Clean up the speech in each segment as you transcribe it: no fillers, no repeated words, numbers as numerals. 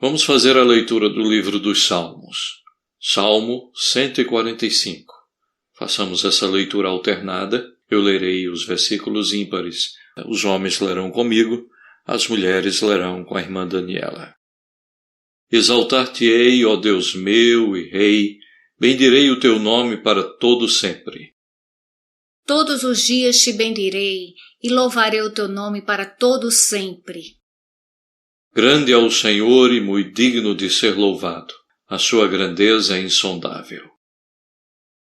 Vamos fazer a leitura do livro dos Salmos. Salmo 145. Façamos essa leitura alternada. Eu lerei os versículos ímpares. Os homens lerão comigo, as mulheres lerão com a irmã Daniela. Exaltar-te-ei, ó Deus meu e Rei, bendirei o teu nome para todo sempre. Todos os dias te bendirei e louvarei o teu nome para todo sempre. Grande é o Senhor e muito digno de ser louvado. A sua grandeza é insondável.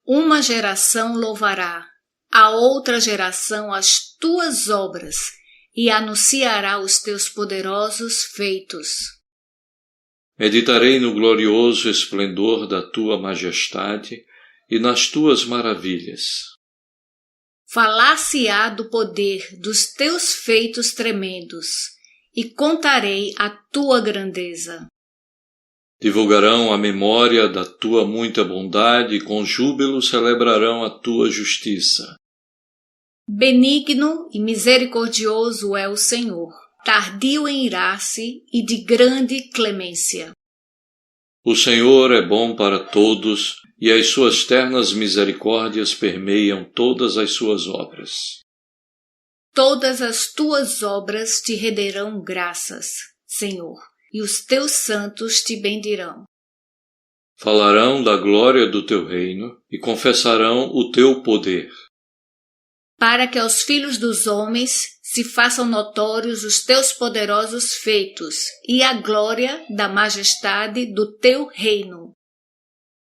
Uma geração louvará, a outra geração as tuas obras e anunciará os teus poderosos feitos. Meditarei no glorioso esplendor da tua majestade e nas tuas maravilhas. Falar-se-á do poder dos teus feitos tremendos e contarei a tua grandeza. Divulgarão a memória da tua muita bondade e com júbilo celebrarão a tua justiça. Benigno e misericordioso é o Senhor, tardio em irar-se e de grande clemência. O Senhor é bom para todos e as suas ternas misericórdias permeiam todas as suas obras. Todas as tuas obras te renderão graças, Senhor, e os teus santos te bendirão. Falarão da glória do teu reino e confessarão o teu poder. Para que aos filhos dos homens se façam notórios os teus poderosos feitos e a glória da majestade do teu reino.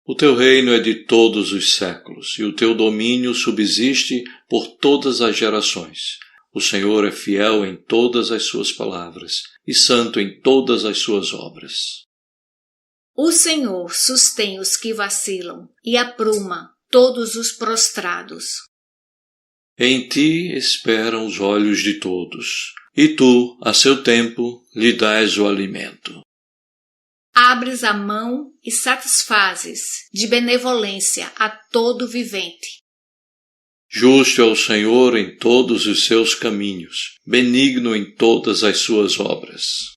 O teu reino é de todos os séculos, e o teu domínio subsiste por todas as gerações. O Senhor é fiel em todas as suas palavras, e santo em todas as suas obras. O Senhor sustém os que vacilam, e apruma todos os prostrados. Em ti esperam os olhos de todos, e tu, a seu tempo, lhe dás o alimento. Abres a mão e satisfazes de benevolência a todo vivente. Justo é o Senhor em todos os seus caminhos, benigno em todas as suas obras.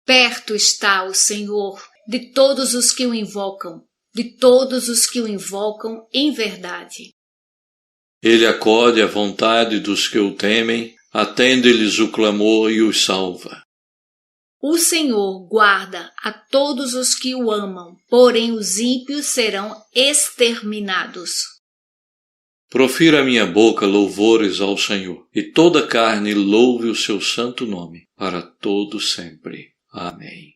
Perto está o Senhor de todos os que o invocam, de todos os que o invocam em verdade. Ele acode à vontade dos que o temem, atende-lhes o clamor e os salva. O Senhor guarda a todos os que o amam, porém os ímpios serão exterminados. Profira a minha boca louvores ao Senhor, e toda carne louve o seu santo nome, para todo sempre. Amém.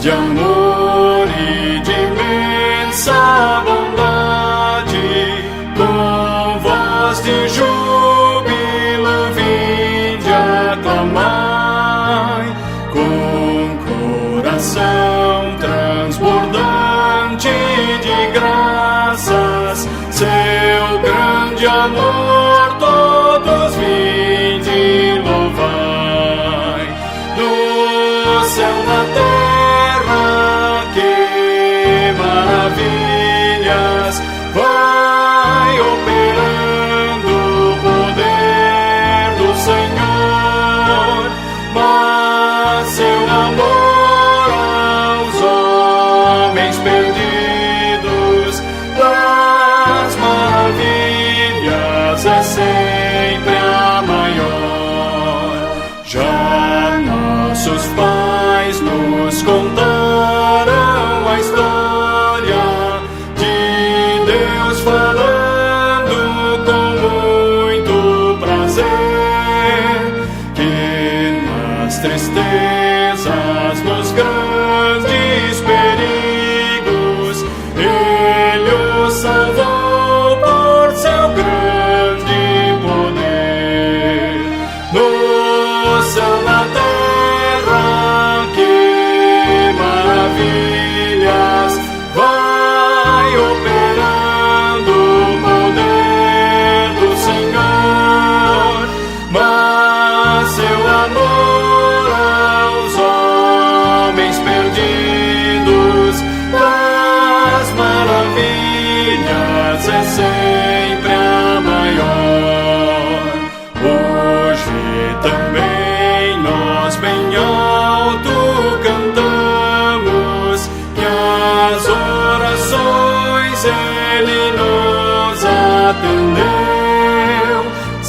De amor e de imensa bondade, com voz de júbilo vinde aclamai, com coração transbordante de graças, seu grande amor todos vinde louvai, no céu, na terra. Maravilhas vai operando o poder do Senhor, mas seu amor aos homens perdidos das maravilhas é sempre a maior. Já nossos pais nos contaram a história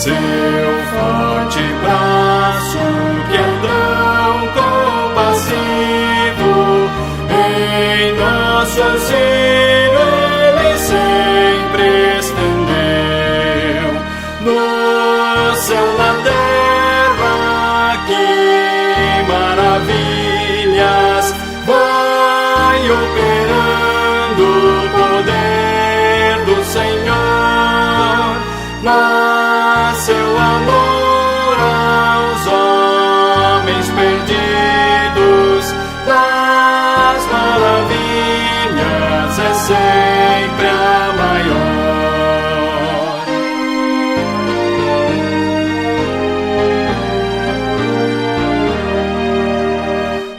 seu forte braço que é tão compassivo, em nosso auxílio Ele sempre estendeu. No céu, na terra, que maravilhas vai operando o poder do Senhor. Mas seu amor aos homens perdidos das maravilhas é sempre a maior.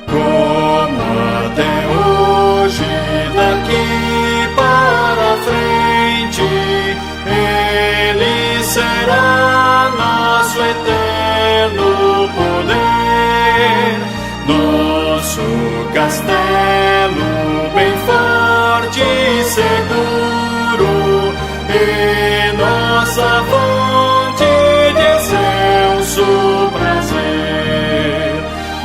Como até hoje, daqui para frente, Ele será nosso eterno poder, nosso castelo bem forte e seguro, e nossa fonte de excelso prazer.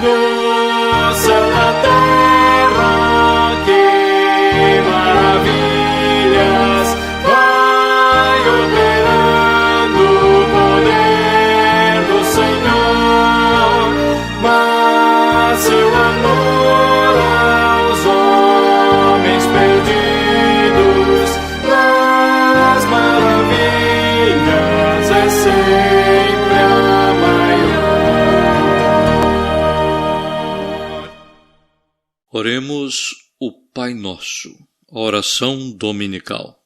No céu, na terra, que maravilhas vai operando o poder do Senhor. Mas seu amor aos homens perdidos das maravilhas é sempre a maior. Oremos o Pai Nosso, oração dominical.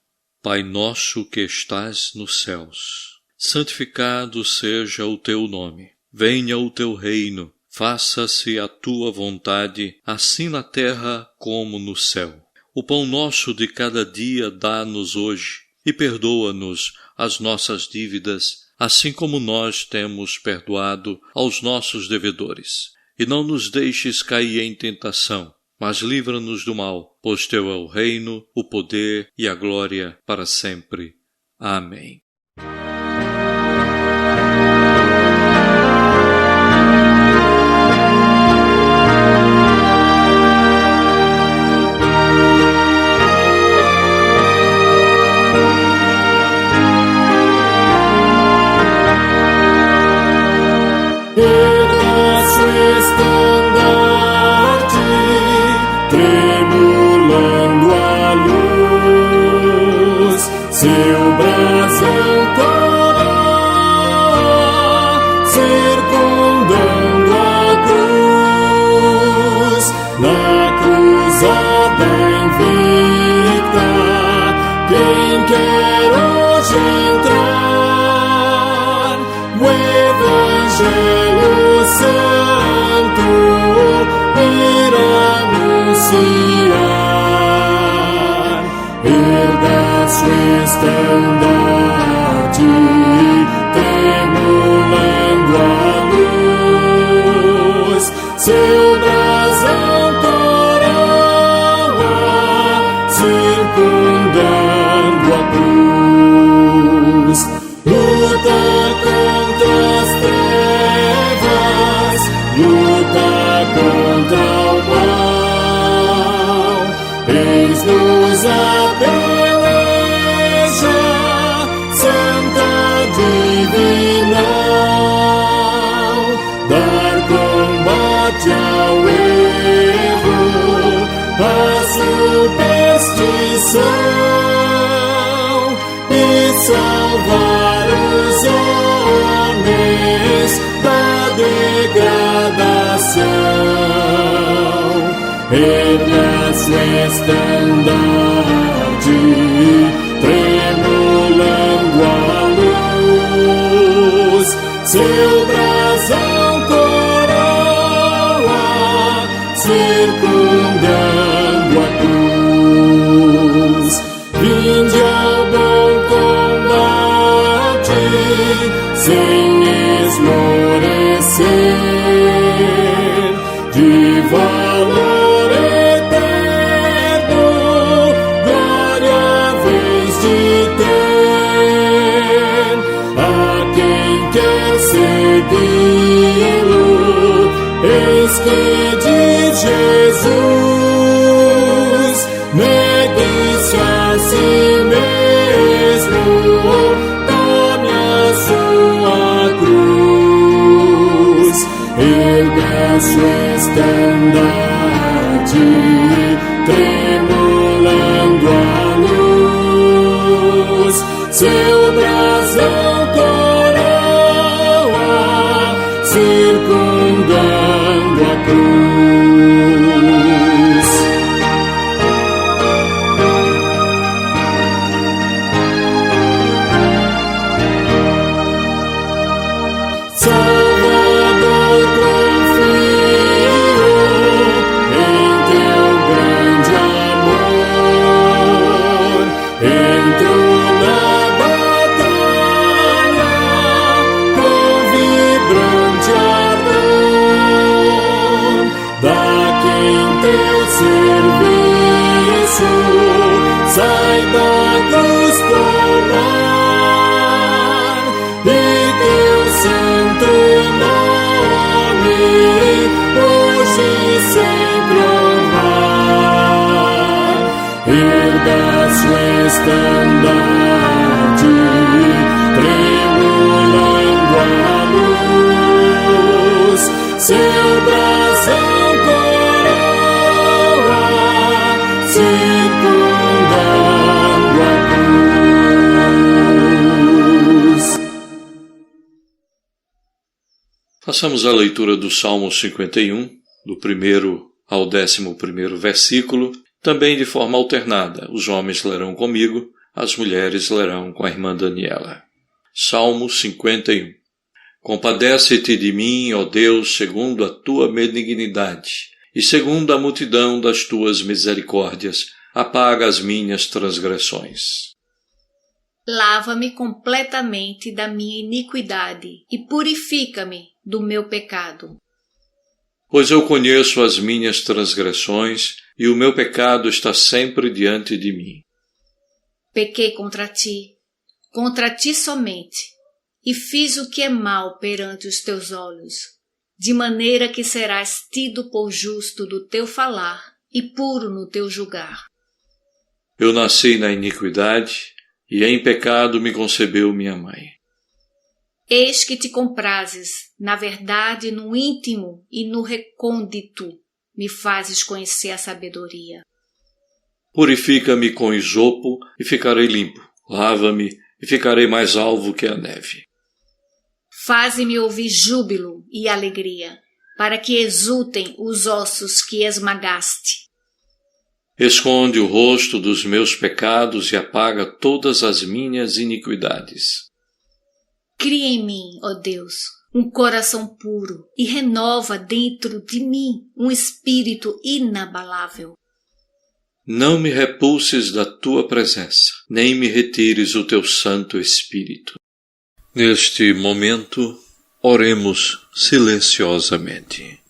Pai nosso que estás nos céus, santificado seja o teu nome. Venha o teu reino, faça-se a tua vontade, assim na terra como no céu. O pão nosso de cada dia dá-nos hoje, e perdoa-nos as nossas dívidas, assim como nós temos perdoado aos nossos devedores. E não nos deixes cair em tentação, mas livra-nos do mal, pois teu é o reino, o poder e a glória para sempre. Amém. Tremulando a luz, seu brasão coroa, circundando a cruz, na cruzada invicta, quem quer hoje entrar, o Evangelho Santo irá anunciar. Erga sua estandarte, tremulando a luz, seu brasão coroa, circundando a cruz. Luta contra as trevas, luta contra o mal, eis-nos a peleja santa divinal, dar combate ao erro, à superstição, e salvar os homens da degradação. Erga sua estandarte, tremulando a luz, seu brasão coroa, circundando a cruz. Vinde ao bom combate, sem esmorecer, de valor eterno, glória vez de ter, a quem Eis que diz Jesus, negue-se a si mesmo, tome a sua cruz, erga sua estandarte, tremulando a luz, seu brasão coroa, circundando a cruz. Salvador, confio em teu grande amor. Entro na batalha com vibrante ardor. Daqui em teu serviço sai da cruz tomar e teu santo nome hoje e sempre honrar. Erga sua estandarte, tremulando a luz, seu brasão coroa, circundando a cruz. Façamos a leitura do Salmo 51, do 1º ao 11º versículo, também de forma alternada. Os homens lerão comigo, as mulheres lerão com a irmã Daniela. Salmo 51. Compadece-te de mim, ó Deus, segundo a tua benignidade, e segundo a multidão das tuas misericórdias, apaga as minhas transgressões. Lava-me completamente da minha iniquidade e purifica-me do meu pecado. Pois eu conheço as minhas transgressões, e o meu pecado está sempre diante de mim. Pequei contra ti somente, e fiz o que é mal perante os teus olhos, de maneira que serás tido por justo do teu falar e puro no teu julgar. Eu nasci na iniquidade, e em pecado me concebeu minha mãe. Eis que te comprases, na verdade, no íntimo e no recôndito, me fazes conhecer a sabedoria. Purifica-me com isopo e ficarei limpo. Lava-me e ficarei mais alvo que a neve. Faze-me ouvir júbilo e alegria, para que exultem os ossos que esmagaste. Esconde o rosto dos meus pecados e apaga todas as minhas iniquidades. Cria em mim, ó Deus, um coração puro e renova dentro de mim um espírito inabalável. Não me repulses da tua presença, nem me retires o teu Santo Espírito. Neste momento, oremos silenciosamente.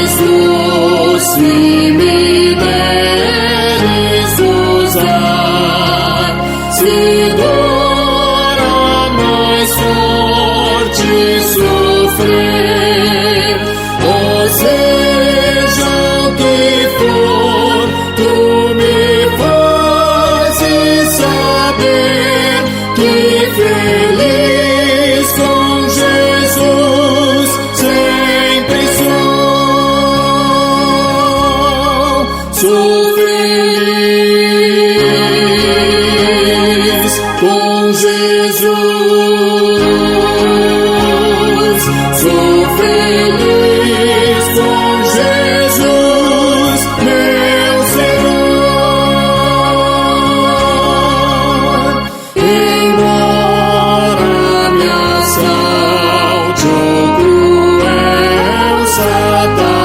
Jesus, se me deres usar, se dor a mais forte sofrer, ou seja o que for, tu me fazes saber que feliz com Jesus sempre sou. Sou feliz com Jesus. Sou feliz com Jesus, meu Senhor. Embora me assalte o cruel Satanás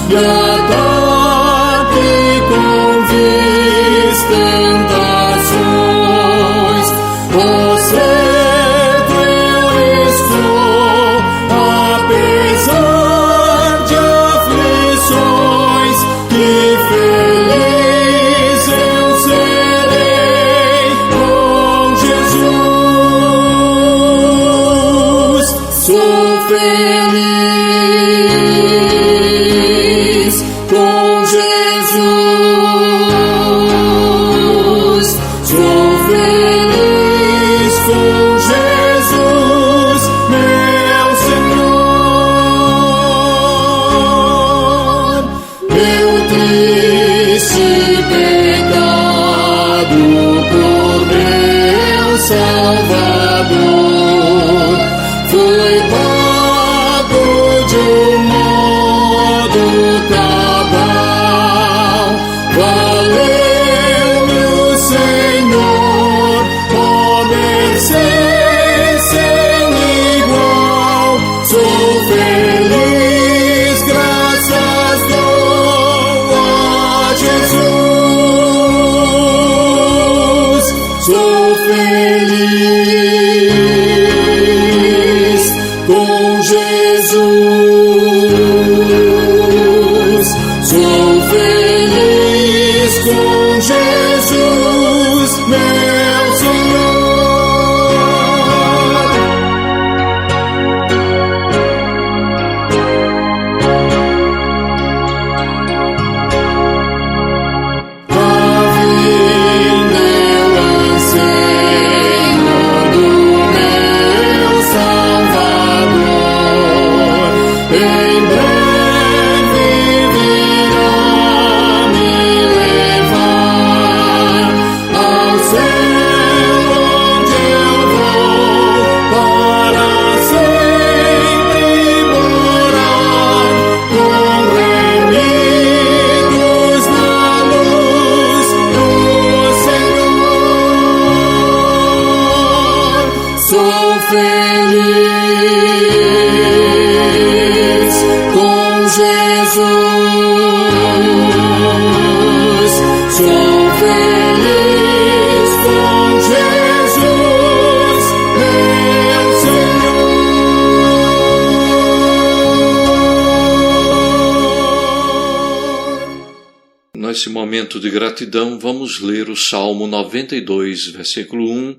e ataque com tentações, oh, certo eu estou, apesar de aflições, que feliz eu serei com Jesus. Sou feliz com Jesus. Sou feliz com Jesus, meu Senhor. Meu triste pecado por meu Salvador foi pago de um modo cabal. Valeu-me o Senhor, ó mercê sem igual. Sou feliz, graças dou a Jesus. Sou feliz com Jesus. Sou feliz com Jesus, meu Senhor. A vinda eu anseio do meu Salvador. Em breve virá me levar ao céu, onde eu vou para sempre morar, com remidos na luz do Senhor. Sou feliz com Jesus. Sou feliz com Jesus, meu Senhor. Nesse momento de gratidão, vamos ler o Salmo 92, versículo 1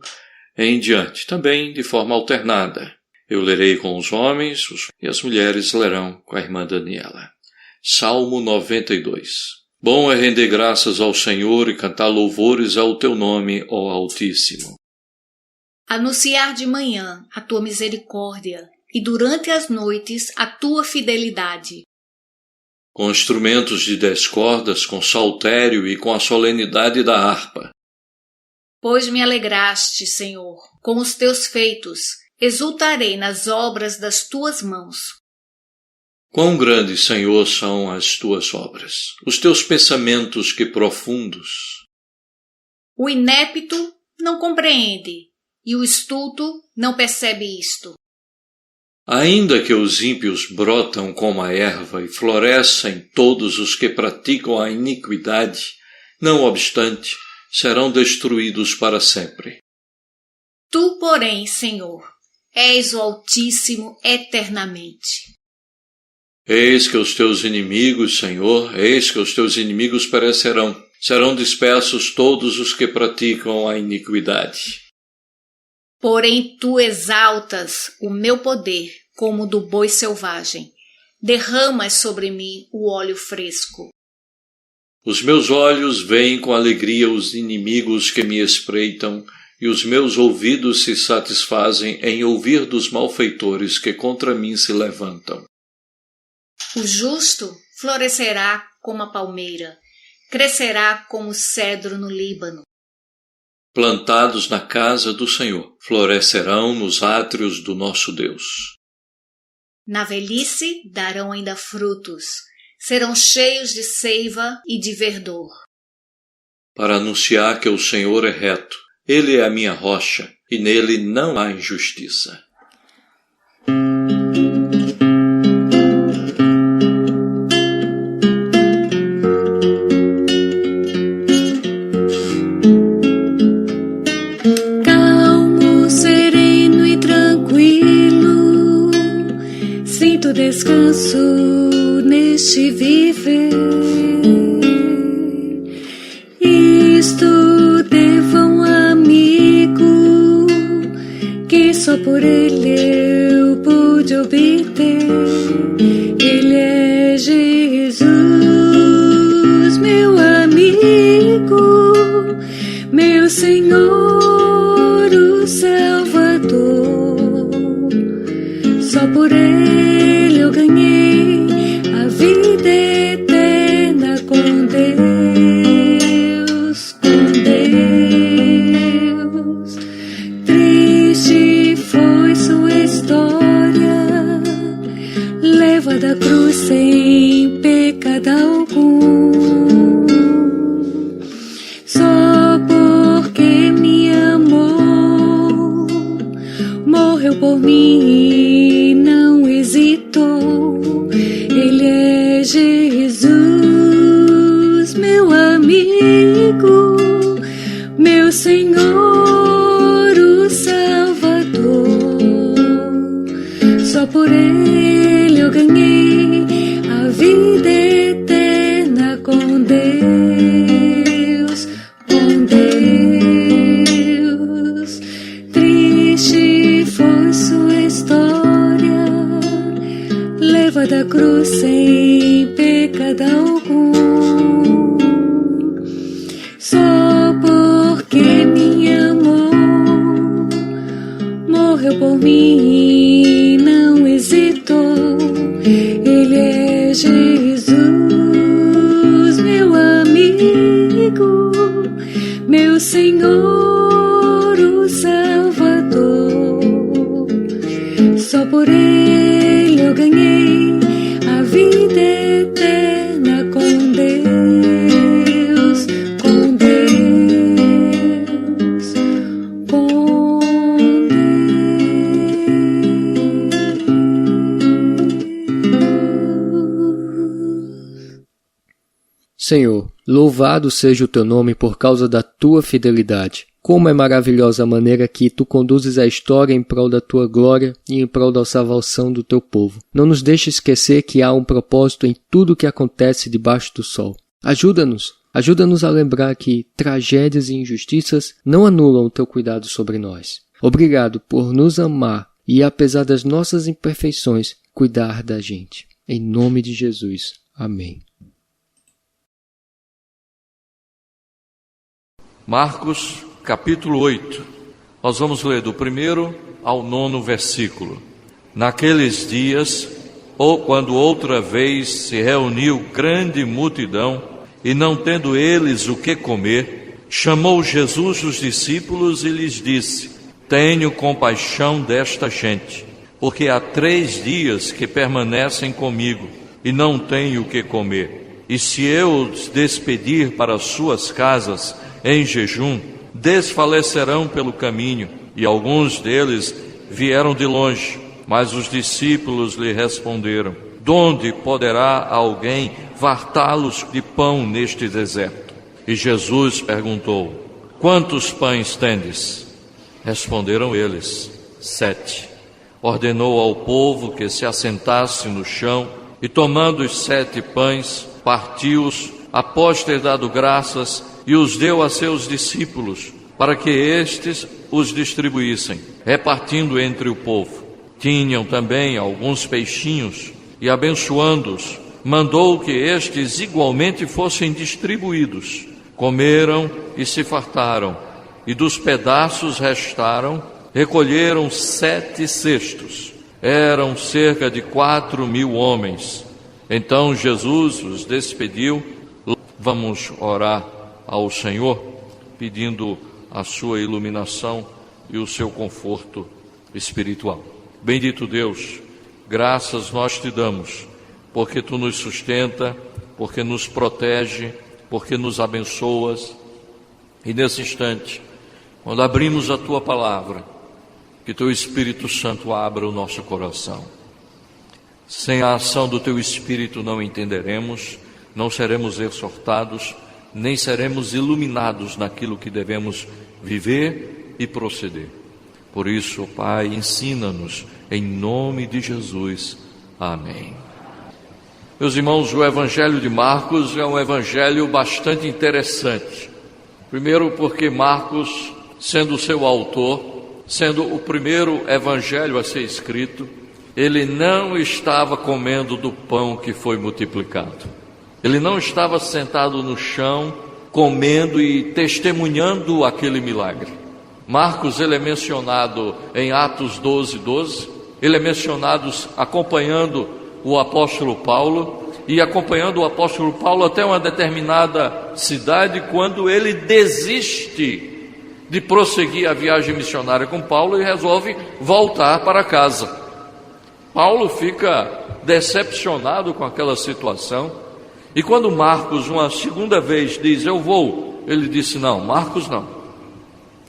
em diante, também de forma alternada. Eu lerei com os homens e as mulheres lerão com a irmã Daniela. Salmo 92. Bom é render graças ao Senhor e cantar louvores ao teu nome, ó Altíssimo. Anunciar de manhã a tua misericórdia e durante as noites a tua fidelidade. Com instrumentos de 10 cordas, com saltério e com a solenidade da harpa. Pois me alegraste, Senhor, com os teus feitos, exultarei nas obras das tuas mãos. Quão grandes, Senhor, são as tuas obras, os teus pensamentos que profundos. O inepto não compreende, e o estulto não percebe isto. Ainda que os ímpios brotam como a erva e florescem todos os que praticam a iniquidade, não obstante, serão destruídos para sempre. Tu, porém, Senhor, és o Altíssimo eternamente. Eis que os teus inimigos, Senhor, eis que os teus inimigos perecerão. Serão dispersos todos os que praticam a iniquidade. Porém tu exaltas o meu poder como o do boi selvagem. Derramas sobre mim o óleo fresco. Os meus olhos veem com alegria os inimigos que me espreitam, e os meus ouvidos se satisfazem em ouvir dos malfeitores que contra mim se levantam. O justo florescerá como a palmeira, crescerá como o cedro no Líbano. Plantados na casa do Senhor, florescerão nos átrios do nosso Deus. Na velhice darão ainda frutos, serão cheios de seiva e de verdor. Para anunciar que o Senhor é reto, Ele é a minha rocha, e nele não há injustiça. Calmo, sereno e tranquilo, sinto descanso neste viver. Isto devo a um amigo que só por ele eu pude obter. Ele é Jesus, meu amigo, meu Senhor, o Salvador. Só por ele eu ganhei a vida eterna com Deus, com Deus. Triste foi sua história, leva da cruz sem pecado algum. Só porque me amou, morreu por mim e não hesitou. Ele é Jesus, meu amigo, meu Senhor, o Salvador. Só por ele eu ganhei a vida eterna com Deus, com Deus. Triste foi sua história, leva da cruz sem pecado algum. Só porque me amou, morreu por mim e não hesitou. Ele é Jesus, meu amigo, meu Senhor, o Salvador. Só por ele eu ganhei a vida eterna com Deus, com Deus, com Deus. Senhor, louvado seja o teu nome por causa da tua fidelidade. Como é maravilhosa a maneira que tu conduzes a história em prol da tua glória e em prol da salvação do teu povo. Não nos deixe esquecer que há um propósito em tudo o que acontece debaixo do sol. Ajuda-nos a lembrar que tragédias e injustiças não anulam o teu cuidado sobre nós. Obrigado por nos amar e, apesar das nossas imperfeições, cuidar da gente. Em nome de Jesus. Amém. Marcos, capítulo 8. Nós vamos ler do 1º ao 9º versículo. Naqueles dias, ou quando outra vez se reuniu grande multidão, e não tendo eles o que comer, chamou Jesus os discípulos e lhes disse: Tenho compaixão desta gente, porque há 3 dias que permanecem comigo, e não tenho o que comer. E se eu os despedir para suas casas em jejum, desfalecerão pelo caminho. E alguns deles vieram de longe, mas os discípulos lhe responderam: Donde poderá alguém fartá-los de pão neste deserto? E Jesus perguntou: Quantos pães tendes? Responderam eles: 7. Ordenou ao povo que se assentasse no chão, E tomando os 7 pães, partiu-os, após ter dado graças, e os deu a seus discípulos, para que estes os distribuíssem, repartindo entre o povo. Tinham também alguns peixinhos, e abençoando-os, mandou que estes igualmente fossem distribuídos. Comeram e se fartaram, e dos pedaços restaram, recolheram 7 cestos. Eram cerca de 4.000 homens. Então Jesus os despediu. Vamos orar ao Senhor, pedindo a sua iluminação e o seu conforto espiritual. Bendito Deus, graças nós te damos, porque tu nos sustenta, porque nos protege, porque nos abençoas. E nesse instante, quando abrimos a tua palavra, que teu Espírito Santo abra o nosso coração. Sem a ação do teu Espírito não entenderemos, não seremos exortados, nem seremos iluminados naquilo que devemos viver e proceder. Por isso, Pai, ensina-nos em nome de Jesus. Amém. Meus irmãos, o Evangelho de Marcos é um evangelho bastante interessante. Primeiro porque Marcos, sendo o seu autor, sendo o primeiro evangelho a ser escrito, ele não estava comendo do pão que foi multiplicado. Ele não estava sentado no chão, comendo e testemunhando aquele milagre. Marcos, ele é mencionado em Atos 12:12, ele é mencionado acompanhando o apóstolo Paulo, e acompanhando o apóstolo Paulo até uma determinada cidade, quando ele desiste de prosseguir a viagem missionária com Paulo e resolve voltar para casa. Paulo fica decepcionado com aquela situação, e quando Marcos uma segunda vez diz, eu vou, ele disse, não, Marcos não.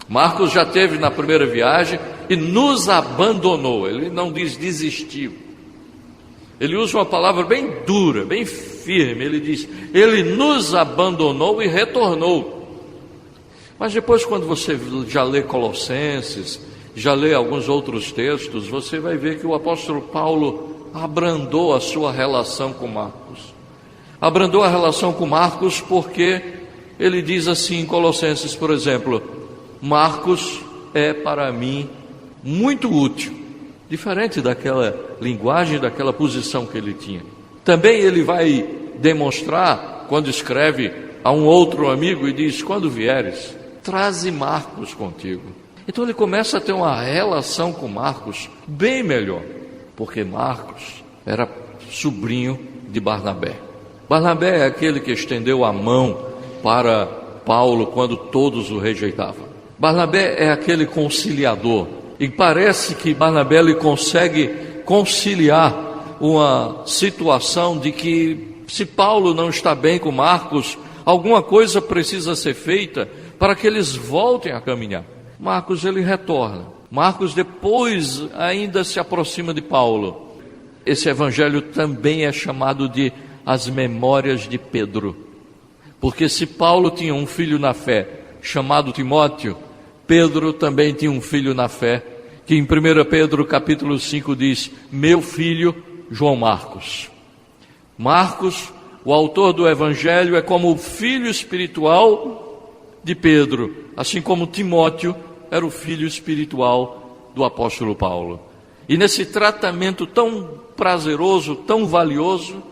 Marcos já teve na primeira viagem e nos abandonou. Ele não diz desistiu. Ele usa uma palavra bem dura, bem firme. Ele diz, ele nos abandonou e retornou. Mas depois, quando você já lê Colossenses, já lê alguns outros textos, você vai ver que o apóstolo Paulo abrandou a sua relação com Marcos. Abrandou a relação com Marcos porque ele diz assim em Colossenses, por exemplo, Marcos é para mim muito útil, diferente daquela linguagem, daquela posição que ele tinha. Também ele vai demonstrar, quando escreve a um outro amigo e diz, quando vieres, traze Marcos contigo. Então ele começa a ter uma relação com Marcos bem melhor, porque Marcos era sobrinho de Barnabé. Barnabé é aquele que estendeu a mão para Paulo quando todos o rejeitavam. Barnabé é aquele conciliador, e parece que Barnabé ele consegue conciliar uma situação de que se Paulo não está bem com Marcos, alguma coisa precisa ser feita para que eles voltem a caminhar. Marcos ele retorna. Marcos depois ainda se aproxima de Paulo. Esse evangelho também é chamado de as memórias de Pedro, porque se Paulo tinha um filho na fé chamado Timóteo, Pedro também tinha um filho na fé, que em 1 Pedro capítulo 5 diz, meu filho João Marcos. Marcos, o autor do evangelho, é como o filho espiritual de Pedro, assim como Timóteo era o filho espiritual do apóstolo Paulo. E nesse tratamento tão prazeroso, tão valioso,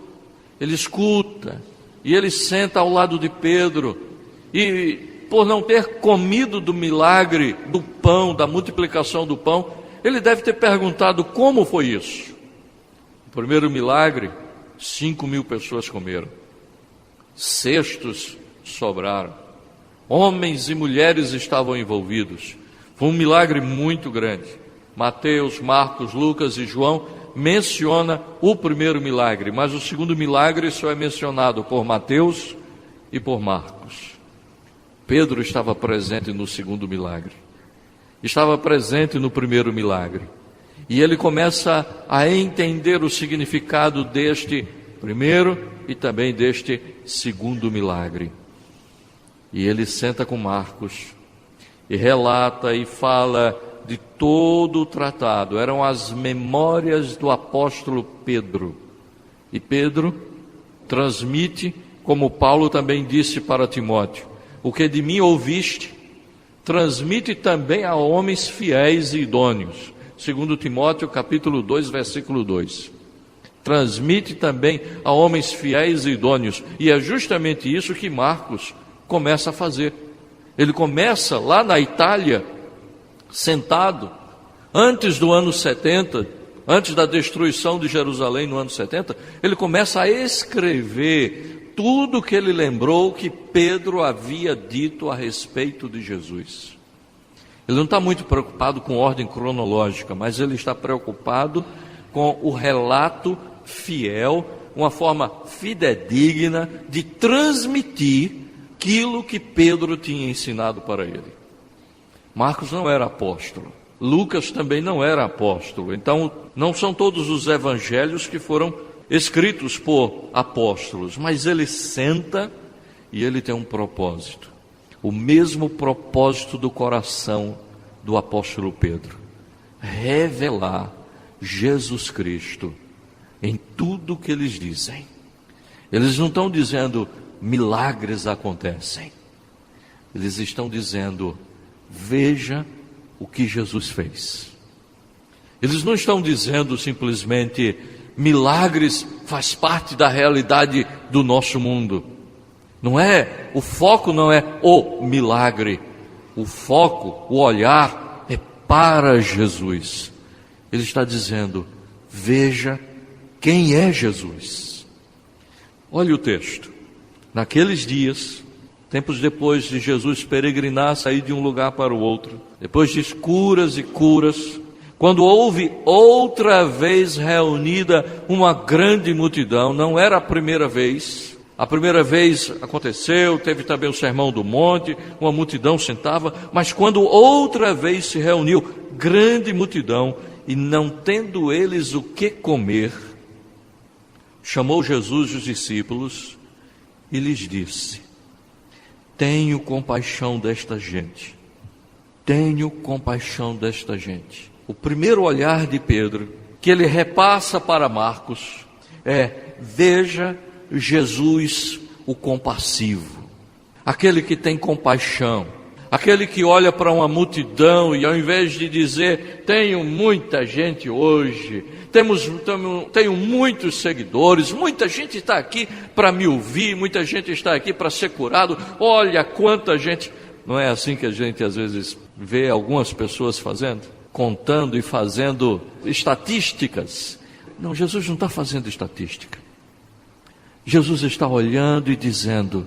ele escuta e ele senta ao lado de Pedro, e por não ter comido do milagre do pão, da multiplicação do pão, ele deve ter perguntado como foi isso. O primeiro milagre, 5.000 pessoas comeram, cestos sobraram, homens e mulheres estavam envolvidos. Foi um milagre muito grande. Mateus, Marcos, Lucas e João menciona o primeiro milagre, mas o segundo milagre só é mencionado por Mateus e por Marcos. Pedro estava presente no segundo milagre, estava presente no primeiro milagre, e ele começa a entender o significado deste primeiro e também deste segundo milagre. E ele senta com Marcos e relata e fala de todo o tratado. Eram as memórias do apóstolo Pedro. E Pedro transmite, como Paulo também disse para Timóteo: o que de mim ouviste, transmite também a homens fiéis e idôneos. 2 Timóteo capítulo 2, versículo 2. Transmite também a homens fiéis e idôneos. E é justamente isso que Marcos começa a fazer. Ele começa lá na Itália, sentado, antes do ano 70, antes da destruição de Jerusalém no ano 70, ele começa a escrever tudo o que ele lembrou que Pedro havia dito a respeito de Jesus. Ele não está muito preocupado com ordem cronológica, mas ele está preocupado com o relato fiel, uma forma fidedigna de transmitir aquilo que Pedro tinha ensinado para ele. Marcos não era apóstolo, Lucas também não era apóstolo, então não são todos os evangelhos que foram escritos por apóstolos, mas ele senta e ele tem um propósito, o mesmo propósito do coração do apóstolo Pedro: revelar Jesus Cristo em tudo o que eles dizem. Eles não estão dizendo milagres acontecem, eles estão dizendo: veja o que Jesus fez. Eles não estão dizendo simplesmente milagres faz parte da realidade do nosso mundo. Não é, o foco não é o milagre, o foco, o olhar é para Jesus. Ele está dizendo: veja quem é Jesus. Olha o texto. Naqueles dias, tempos depois de Jesus peregrinar, sair de um lugar para o outro, depois de curas e curas, quando houve outra vez reunida uma grande multidão, não era a primeira vez aconteceu, teve também o Sermão do Monte, uma multidão sentava, mas quando outra vez se reuniu grande multidão, e não tendo eles o que comer, chamou Jesus os discípulos e lhes disse: tenho compaixão desta gente, tenho compaixão desta gente. O primeiro olhar de Pedro, que ele repassa para Marcos, é: veja Jesus o compassivo, aquele que tem compaixão, aquele que olha para uma multidão e ao invés de dizer tenho muita gente hoje, tenho muitos seguidores, muita gente está aqui para me ouvir, muita gente está aqui para ser curado, olha quanta gente. Não é assim que a gente às vezes vê algumas pessoas fazendo? Contando e fazendo estatísticas. Não, Jesus não está fazendo estatística. Jesus está olhando e dizendo: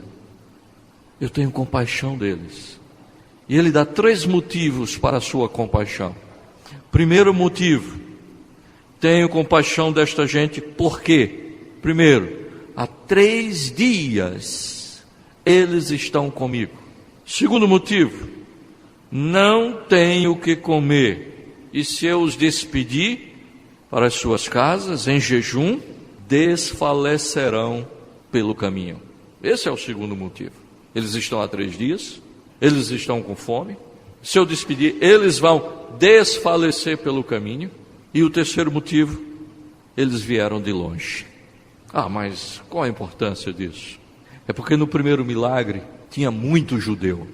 eu tenho compaixão deles. E ele dá 3 motivos para a sua compaixão. Primeiro motivo: tenho compaixão desta gente, por quê? Primeiro, há 3 dias eles estão comigo. Segundo motivo: não tenho o que comer, e se eu os despedir para as suas casas em jejum, desfalecerão pelo caminho. Esse é o segundo motivo. Eles estão há 3 dias, eles estão com fome, se eu despedir, eles vão desfalecer pelo caminho. E o terceiro motivo: eles vieram de longe. Mas qual a importância disso? É porque no primeiro milagre tinha muito judeu.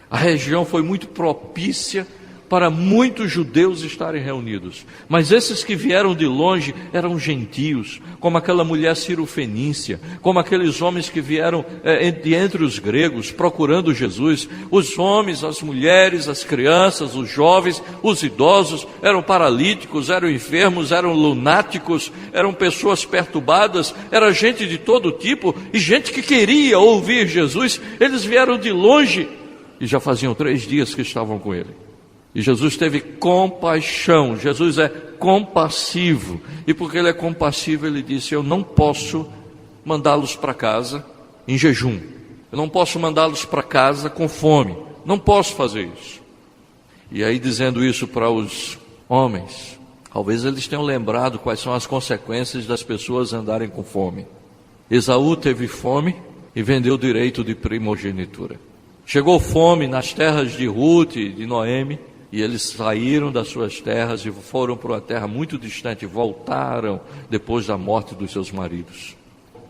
A região foi muito propícia para muitos judeus estarem reunidos. Mas esses que vieram de longe eram gentios, como aquela mulher cirofenícia, como aqueles homens que vieram entre os gregos procurando Jesus. Os homens, as mulheres, as crianças, os jovens, os idosos, eram paralíticos, eram enfermos, eram lunáticos, eram pessoas perturbadas, era gente de todo tipo e gente que queria ouvir Jesus. Eles vieram de longe e já faziam 3 dias que estavam com ele. E Jesus teve compaixão. Jesus é compassivo. E porque ele é compassivo, ele disse: eu não posso mandá-los para casa em jejum. Eu não posso mandá-los para casa com fome. Não posso fazer isso. E aí, dizendo isso para os homens, talvez eles tenham lembrado quais são as consequências das pessoas andarem com fome. Esaú teve fome e vendeu o direito de primogenitura. Chegou fome nas terras de Ruth e de Noemi, E eles saíram das suas terras e foram para uma terra muito distante, voltaram depois da morte dos seus maridos.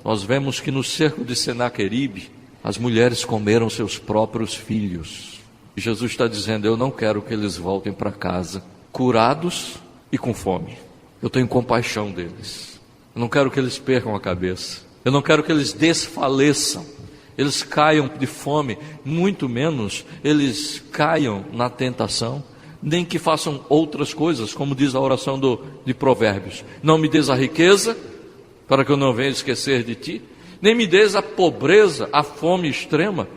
Nós vemos que no cerco de Senaqueribe, as mulheres comeram seus próprios filhos. E Jesus está dizendo, eu não quero que eles voltem para casa curados e com fome. Eu tenho compaixão deles. Eu não quero que eles percam a cabeça. Eu não quero que eles desfaleçam. Eles caiam de fome, muito menos eles caiam na tentação, nem que façam outras coisas, como diz a oração de Provérbios. Não me des a riqueza, para que eu não venha esquecer de ti, nem me des a pobreza, a fome extrema,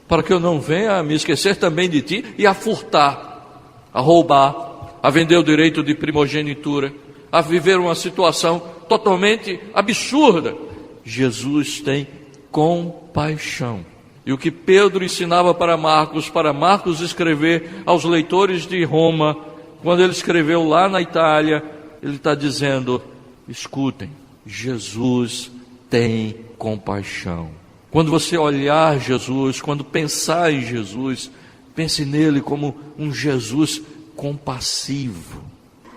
para que eu não venha a me esquecer também de ti, e a furtar, a roubar, a vender o direito de primogenitura, a viver uma situação totalmente absurda. Jesus tem compaixão. E o que Pedro ensinava para Marcos escrever aos leitores de Roma, quando ele escreveu lá na Itália, ele está dizendo, escutem, Jesus tem compaixão. Quando você olhar Jesus, quando pensar em Jesus, pense nele como um Jesus compassivo,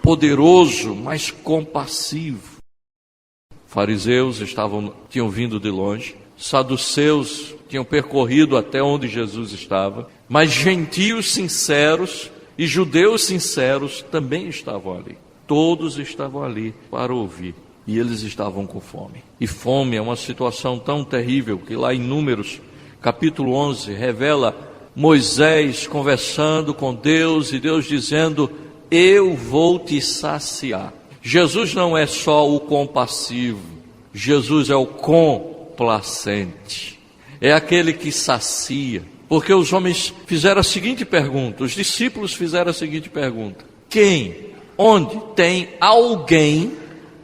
poderoso, mas compassivo. Fariseus tinham vindo de longe, saduceus tinham percorrido até onde Jesus estava, mas gentios sinceros e judeus sinceros também estavam ali. Todos estavam ali para ouvir, e eles estavam com fome. E fome é uma situação tão terrível que lá em Números, capítulo 11, revela Moisés conversando com Deus e Deus dizendo, eu vou te saciar. Jesus não é só o compassivo, Jesus é o complacente, é aquele que sacia. Porque os homens fizeram a seguinte pergunta, os discípulos fizeram a seguinte pergunta, onde tem alguém,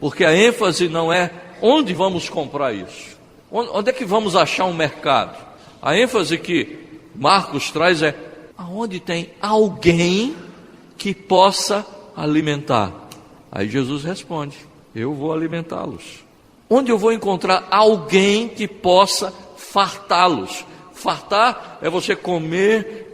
porque a ênfase não é onde vamos comprar isso, onde é que vamos achar um mercado, a ênfase que Marcos traz é, aonde tem alguém que possa alimentar. Aí Jesus responde, eu vou alimentá-los. Onde eu vou encontrar alguém que possa fartá-los? Fartar é você comer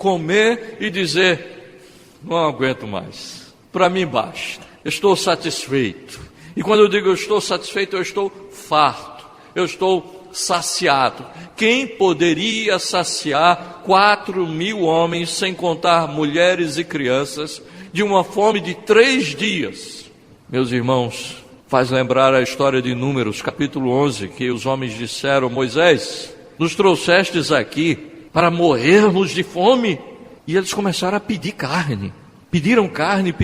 e dizer, não aguento mais, para mim basta, estou satisfeito. E quando eu digo eu estou satisfeito, eu estou farto, eu estou saciado. Quem poderia saciar 4.000 homens, sem contar mulheres e crianças, de uma fome de 3 dias? Meus irmãos, faz lembrar a história de Números, capítulo 11, que os homens disseram, Moisés, nos trouxestes aqui para morrermos de fome? E eles começaram a pedir carne. Pediram carne.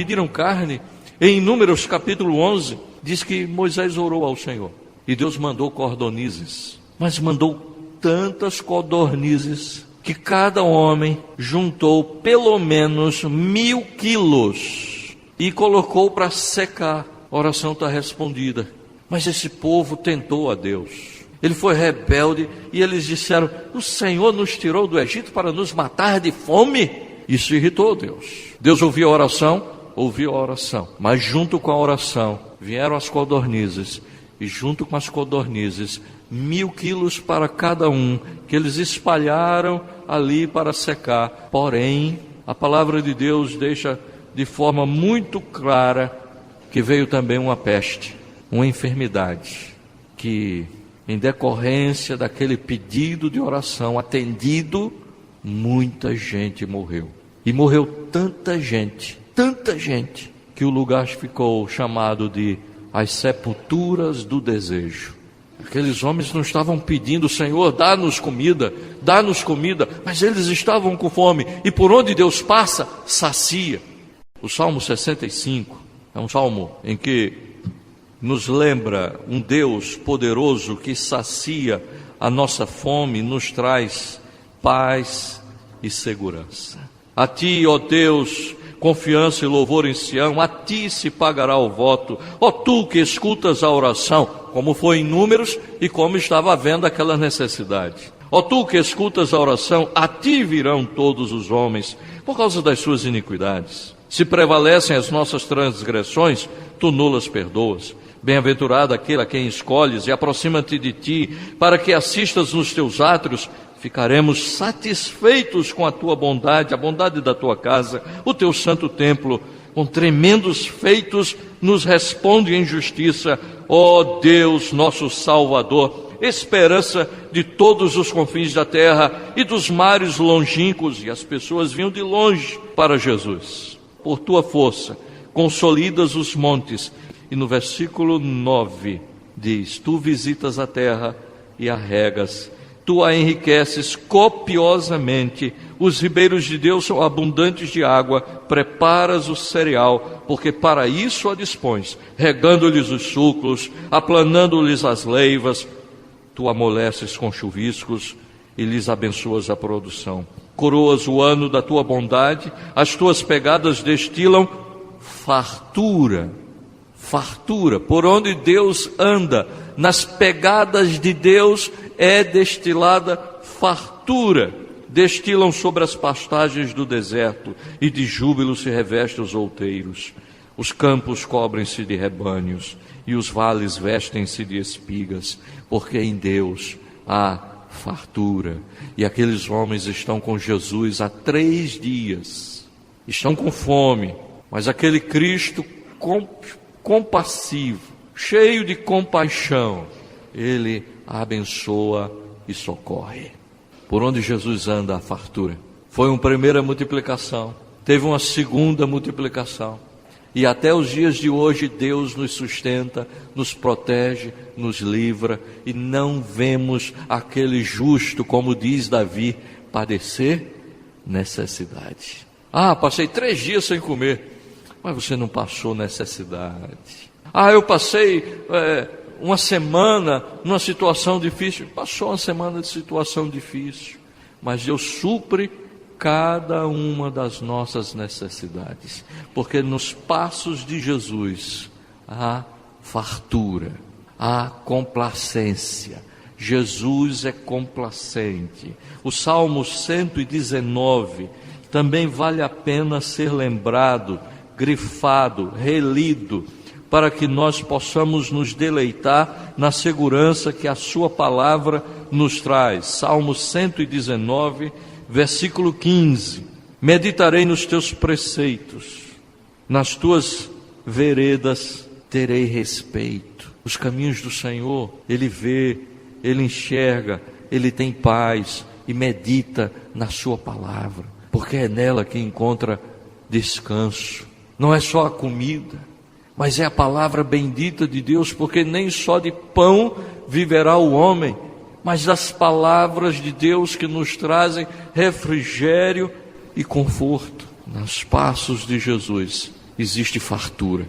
Em Números, capítulo 11, diz que Moisés orou ao Senhor. E Deus mandou codornizes. Mas mandou tantas codornizes que cada homem juntou pelo menos 1.000 quilos e colocou para secar. A oração está respondida. Mas esse povo tentou a Deus. Ele foi rebelde e eles disseram, o Senhor nos tirou do Egito para nos matar de fome? Isso irritou Deus. Deus ouviu a oração, mas junto com a oração vieram as codornizes, e junto com as codornizes 1.000 quilos para cada um, que eles espalharam ali para secar. Porém, a palavra de Deus deixa de forma muito clara que veio também uma peste, uma enfermidade, que em decorrência daquele pedido de oração atendido, muita gente morreu. E morreu tanta gente, que o lugar ficou chamado de as sepulturas do desejo. Aqueles homens não estavam pedindo, Senhor, dá-nos comida, mas eles estavam com fome, e por onde Deus passa, sacia. O Salmo 65 é um salmo em que nos lembra um Deus poderoso que sacia a nossa fome, nos traz paz e segurança. A ti, ó Deus, confiança e louvor em Sião, a ti se pagará o voto, ó tu que escutas a oração, como foi em Números e como estava havendo aquela necessidade. Ó tu que escutas a oração, a ti virão todos os homens, por causa das suas iniquidades. Se prevalecem as nossas transgressões, tu nulas perdoas. Bem-aventurado aquele a quem escolhes e aproxima-te de ti, para que assistas nos teus átrios. ficaremos satisfeitos com a tua bondade, a bondade da tua casa, o teu santo templo, com tremendos feitos nos responde em justiça, ó Deus, nosso Salvador, esperança de todos os confins da terra e dos mares longínquos, e as pessoas vinham de longe para Jesus. Por tua força, consolidas os montes. E no versículo 9 diz, tu visitas a terra e a regas, tu a enriqueces copiosamente, os ribeiros de Deus são abundantes de água, preparas o cereal, porque para isso a dispões, regando-lhes os sulcos, aplanando-lhes as leivas, tu amoleces com chuviscos e lhes abençoas a produção. Coroas o ano da tua bondade, as tuas pegadas destilam fartura. Fartura, por onde Deus anda, nas pegadas de Deus é destilada fartura. Destilam sobre as pastagens do deserto, e de júbilo se revestem os outeiros. Os campos cobrem-se de rebanhos, e os vales vestem-se de espigas, porque em Deus há fartura. E aqueles homens estão com Jesus há 3 dias, estão com fome, mas aquele Cristo compassivo, cheio de compaixão, ele abençoa e socorre. Por onde Jesus anda, a fartura. Foi uma primeira multiplicação, teve uma segunda multiplicação, e até os dias de hoje Deus nos sustenta, nos protege, nos livra, e não vemos aquele justo, como diz Davi, padecer necessidade. Passei 3 dias sem comer. Mas você não passou necessidade. Eu passei uma semana numa situação difícil. Passou uma semana de situação difícil. Mas Deus supre cada uma das nossas necessidades. Porque nos passos de Jesus há fartura, há complacência. Jesus é complacente. O Salmo 119 também vale a pena ser lembrado, grifado, relido, para que nós possamos nos deleitar na segurança que a sua palavra nos traz. Salmo 119, versículo 15. Meditarei nos teus preceitos, nas tuas veredas terei respeito. Os caminhos do Senhor, ele vê, ele enxerga, ele tem paz e medita na sua palavra, porque é nela que encontra descanso. Não é só a comida, mas é a palavra bendita de Deus, porque nem só de pão viverá o homem, mas das palavras de Deus que nos trazem refrigério e conforto. Nos passos de Jesus existe fartura,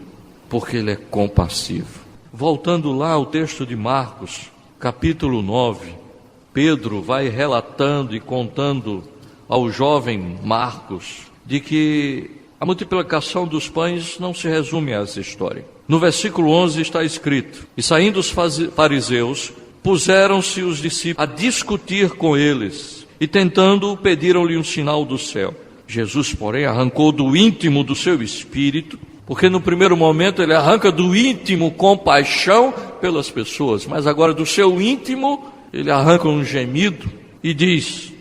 porque ele é compassivo. Voltando lá ao texto de Marcos, capítulo 9, Pedro vai relatando e contando ao jovem Marcos de que a multiplicação dos pães não se resume a essa história. No versículo 11 está escrito: e saindo os fariseus, puseram-se os discípulos a discutir com eles, e tentando, pediram-lhe um sinal do céu. Jesus, porém, arrancou do íntimo do seu espírito, porque no primeiro momento ele arranca do íntimo compaixão pelas pessoas, mas agora do seu íntimo ele arranca um gemido e diz: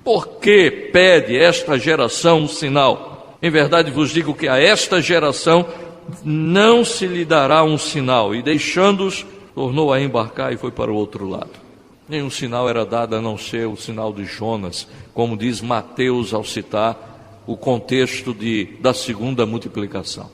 por que pede esta geração um sinal? Em verdade vos digo que a esta geração não se lhe dará um sinal. E deixando-os, tornou a embarcar e foi para o outro lado. Nenhum sinal era dado a não ser o sinal de Jonas, como diz Mateus ao citar o contexto da segunda multiplicação.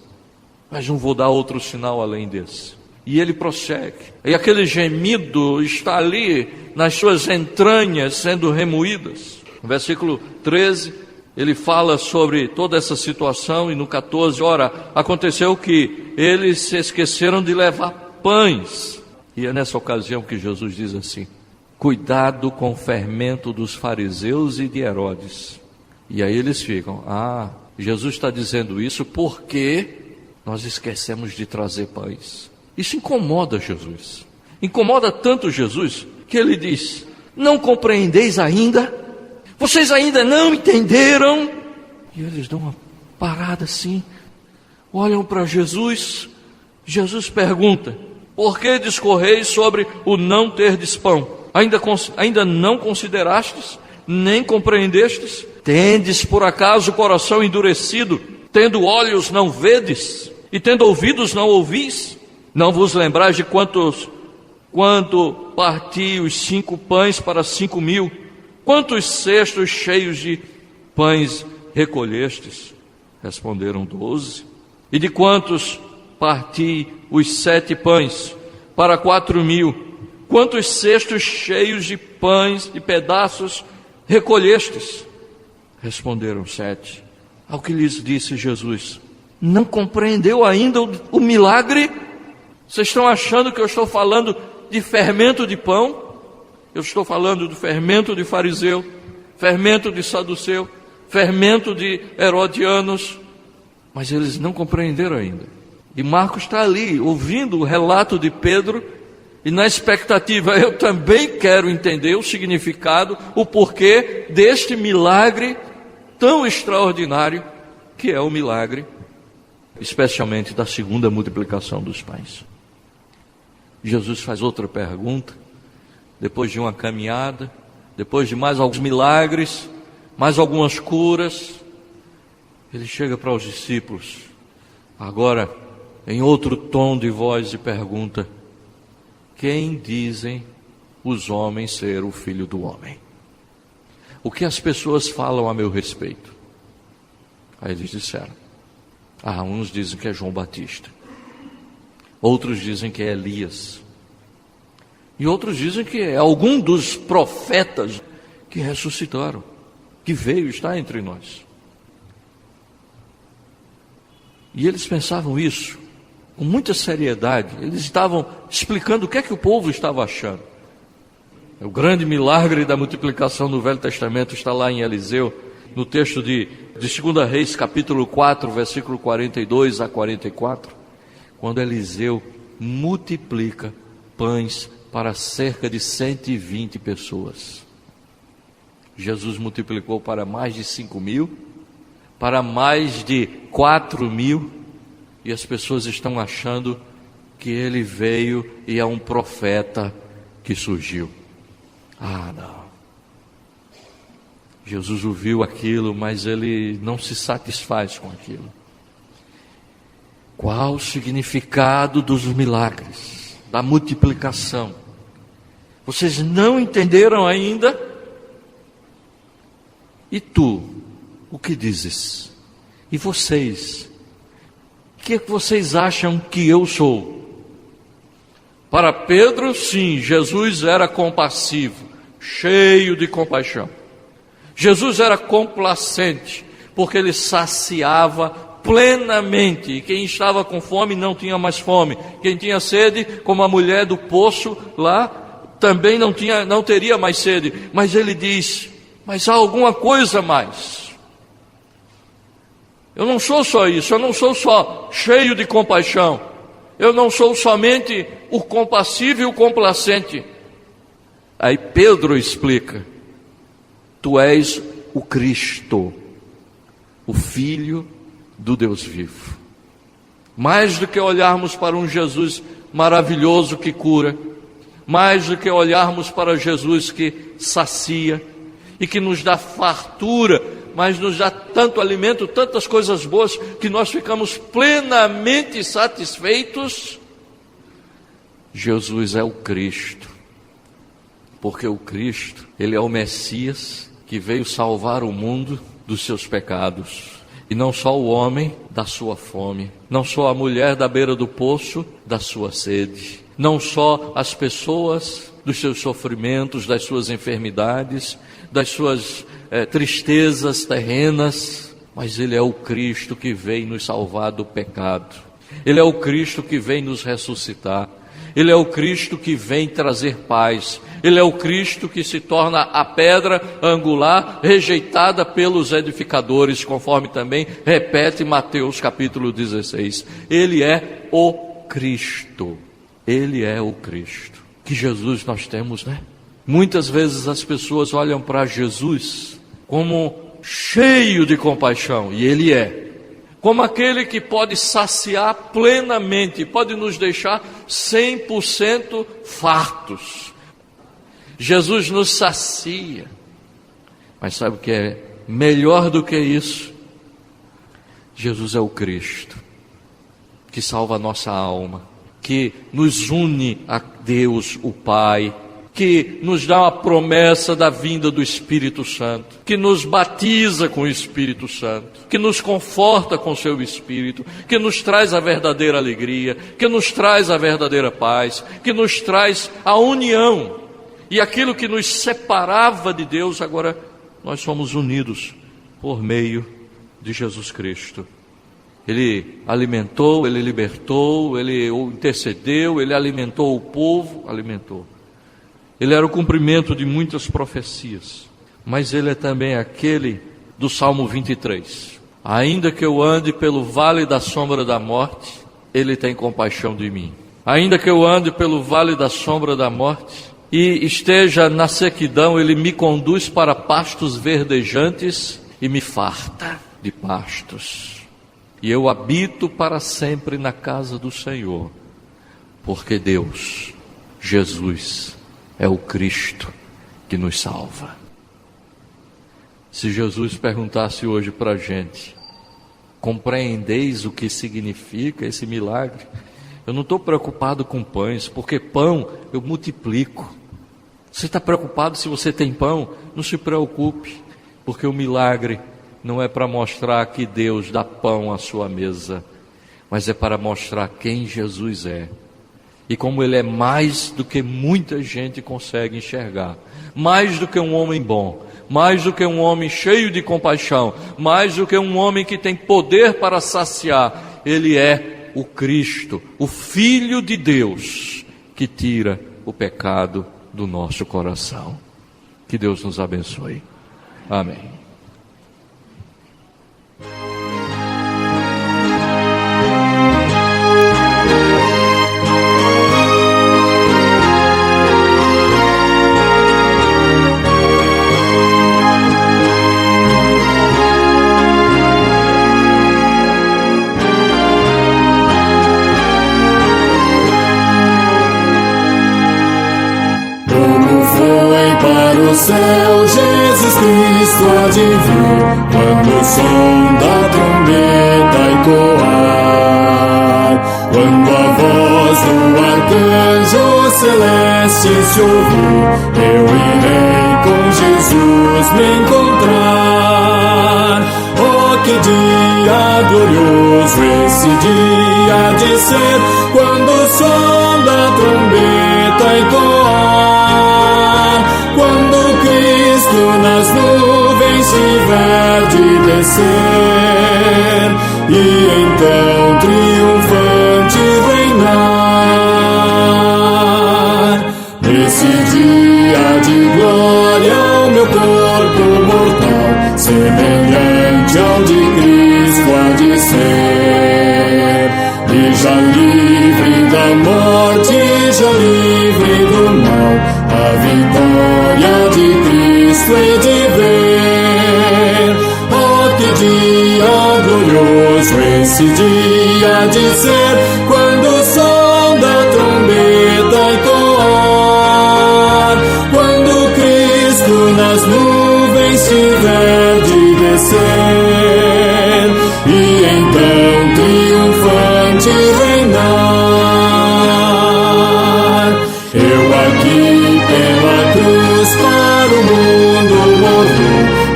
Mas não vou dar outro sinal além desse. E ele prossegue. E aquele gemido está ali nas suas entranhas sendo remoídas. No versículo 13... ele fala sobre toda essa situação, e no 14, aconteceu que eles se esqueceram de levar pães. E é nessa ocasião que Jesus diz assim: cuidado com o fermento dos fariseus e de Herodes. E aí eles ficam: Jesus está dizendo isso porque nós esquecemos de trazer pães. Isso incomoda Jesus. Incomoda tanto Jesus que ele diz: não compreendeis ainda? Vocês ainda não entenderam? E eles dão uma parada assim, olham para Jesus. Jesus pergunta: por que discorreis sobre o não terdes pão? Ainda não considerastes nem compreendestes? Tendes por acaso o coração endurecido? Tendo olhos não vedes? E tendo ouvidos não ouvis? Não vos lembrais de quando parti os 5 pães para 5.000? Quantos cestos cheios de pães recolhestes? Responderam 12. E de quantos parti os 7 pães para 4.000? Quantos cestos cheios de pães e pedaços recolhestes? Responderam 7. Ao que lhes disse Jesus: não compreendeu ainda o milagre? Vocês estão achando que eu estou falando de fermento de pão? Eu estou falando do fermento de fariseu, fermento de saduceu, fermento de herodianos. Mas eles não compreenderam ainda. E Marcos está ali, ouvindo o relato de Pedro, e na expectativa, eu também quero entender o significado, o porquê deste milagre tão extraordinário, que é o milagre, especialmente da segunda multiplicação dos pães. Jesus faz outra pergunta, depois de uma caminhada, depois de mais alguns milagres, mais algumas curas, ele chega para os discípulos, agora em outro tom de voz, e pergunta: quem dizem os homens ser o Filho do Homem? O que as pessoas falam a meu respeito? Aí eles disseram: uns dizem que é João Batista, outros dizem que é Elias, e outros dizem que é algum dos profetas que ressuscitaram, que veio estar entre nós. E eles pensavam isso com muita seriedade. Eles estavam explicando o que é que o povo estava achando. O grande milagre da multiplicação do Velho Testamento está lá em Eliseu, no texto de 2 Reis, capítulo 4, versículo 42 a 44, quando Eliseu multiplica pães para cerca de 120 pessoas. Jesus multiplicou para mais de 5.000, para mais de 4.000, e as pessoas estão achando que ele veio e é um profeta que surgiu. Não. Jesus ouviu aquilo, mas ele não se satisfaz com aquilo. Qual o significado dos milagres, da multiplicação? Vocês não entenderam ainda? E tu, o que dizes? E vocês? O que é que vocês acham que eu sou? Para Pedro, sim, Jesus era compassivo, cheio de compaixão. Jesus era complacente, porque ele saciava plenamente. E quem estava com fome não tinha mais fome. Quem tinha sede, como a mulher do poço lá, também não teria mais sede. Mas ele diz: mas há alguma coisa mais. Eu não sou só isso, eu não sou só cheio de compaixão. Eu não sou somente o compassivo e o complacente. Aí Pedro explica: tu és o Cristo, o Filho do Deus vivo. Mais do que olharmos para um Jesus maravilhoso que cura, mais do que olharmos para Jesus que sacia e que nos dá fartura, mas nos dá tanto alimento, tantas coisas boas, que nós ficamos plenamente satisfeitos. Jesus é o Cristo, porque o Cristo, ele é o Messias que veio salvar o mundo dos seus pecados. E não só o homem da sua fome, não só a mulher da beira do poço da sua sede, não só as pessoas dos seus sofrimentos, das suas enfermidades, das suas tristezas terrenas, mas ele é o Cristo que vem nos salvar do pecado. Ele é o Cristo que vem nos ressuscitar. Ele é o Cristo que vem trazer paz. Ele é o Cristo que se torna a pedra angular rejeitada pelos edificadores, conforme também repete Mateus capítulo 16. Ele é o Cristo. Ele é o Cristo. Que Jesus nós temos, né? Muitas vezes as pessoas olham para Jesus como cheio de compaixão, e Ele é. Como aquele que pode saciar plenamente, pode nos deixar 100% fartos. Jesus nos sacia. Mas sabe o que é melhor do que isso? Jesus é o Cristo, que salva a nossa alma, que nos une a Deus, o Pai, que nos dá a promessa da vinda do Espírito Santo, que nos batiza com o Espírito Santo, que nos conforta com o seu Espírito, que nos traz a verdadeira alegria, que nos traz a verdadeira paz, que nos traz a união. E aquilo que nos separava de Deus, agora nós somos unidos por meio de Jesus Cristo. Ele alimentou, Ele libertou, Ele intercedeu, Ele alimentou o povo, alimentou. Ele era o cumprimento de muitas profecias, mas Ele é também aquele do Salmo 23. Ainda que eu ande pelo vale da sombra da morte, Ele tem compaixão de mim. Ainda que eu ande pelo vale da sombra da morte e esteja na sequidão, Ele me conduz para pastos verdejantes e me farta de pastos. E eu habito para sempre na casa do Senhor, porque Deus, Jesus, é o Cristo que nos salva. Se Jesus perguntasse hoje para a gente: compreendeis o que significa esse milagre? Eu não estou preocupado com pães, porque pão eu multiplico. Você está preocupado se você tem pão? Não se preocupe, porque o milagre não é para mostrar que Deus dá pão à sua mesa, mas é para mostrar quem Jesus é. E como Ele é mais do que muita gente consegue enxergar, mais do que um homem bom, mais do que um homem cheio de compaixão, mais do que um homem que tem poder para saciar, Ele é o Cristo, o Filho de Deus, que tira o pecado do nosso coração. Que Deus nos abençoe. Amém. O céu, Jesus Cristo há de vir, quando o som da trombeta ecoar, quando a voz do arcanjo celeste se ouvir, eu irei com Jesus me encontrar. Oh, que dia glorioso esse dia de ser, quando o som da trombeta ecoar, quando Cristo nas nuvens tiver de descer, e então triunfante reinar. Nesse dia de glória o meu corpo mortal, semelhante ao de Cristo há de ser, e já livre da morte, já livre do mal, a vitória de Cristo hei de ver. Oh, que dia glorioso esse dia de ser, quando o som da trombeta ecoar, quando Cristo nas nuvens tiver de descer, e então triunfante reinar. Eu aqui pela cruz para o mundo morri,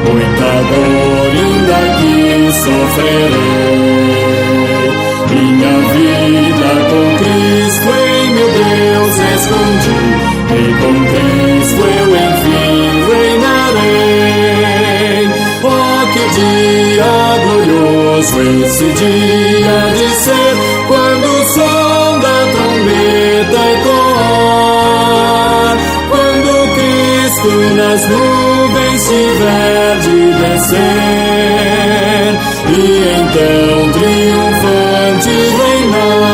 muita dor ainda aqui sofrerei. Minha vida com Cristo em meu Deus escondi, e com Cristo eu enfim reinarei. Oh, que dia glorioso esse dia de ser, quando o som da trombeta ecoar, quando Cristo nas nuvens tiver de descer, e então triunfante reinar.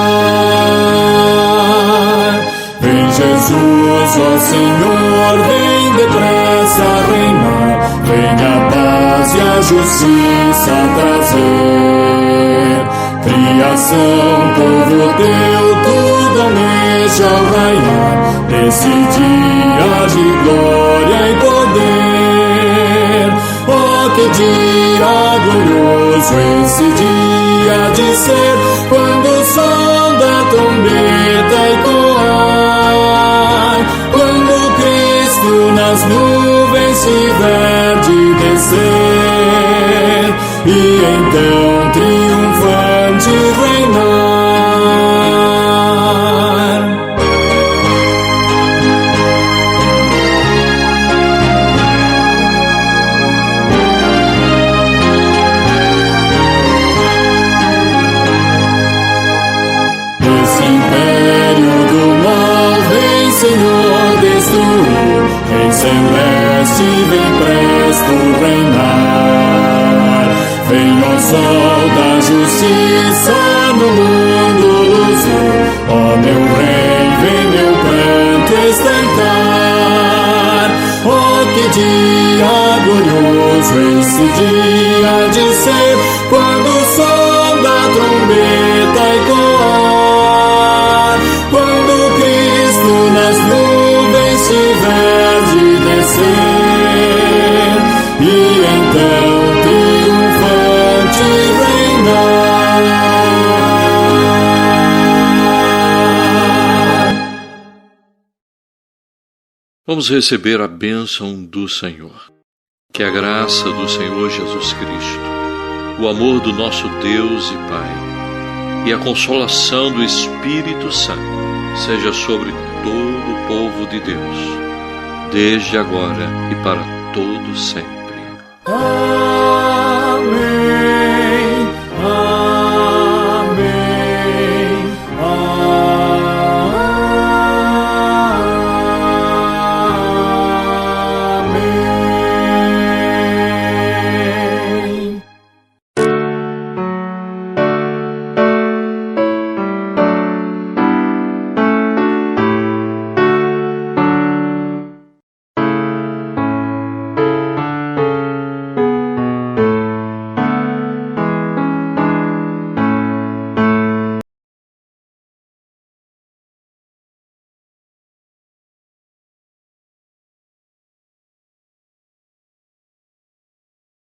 Vem Jesus, ó Senhor, vem depressa reinar, vem a paz e a justiça trazer. Criação, povo teu, tudo almeja ao raiar, nesse dia de glória e poder. dia glorioso esse dia de ser, quando o som da trombeta ecoar, quando Cristo nas nuvens tiver de descer, e então triunfante reinar. Esse império do mal vem, Senhor, destruir, em celeste vem presto reinar. Vem o sol da justiça no mundo luzir, ó meu rei, vem meu pranto estancar. Oh, que dia glorioso esse dia de ser, quando o som da trombeta ecoar, quando Cristo nas nuvens tiver de descer, e então triunfante reinar. Vamos receber a bênção do Senhor. Que a graça do Senhor Jesus Cristo, o amor do nosso Deus e Pai e a consolação do Espírito Santo seja sobre todo o povo de Deus, desde agora e para todo sempre.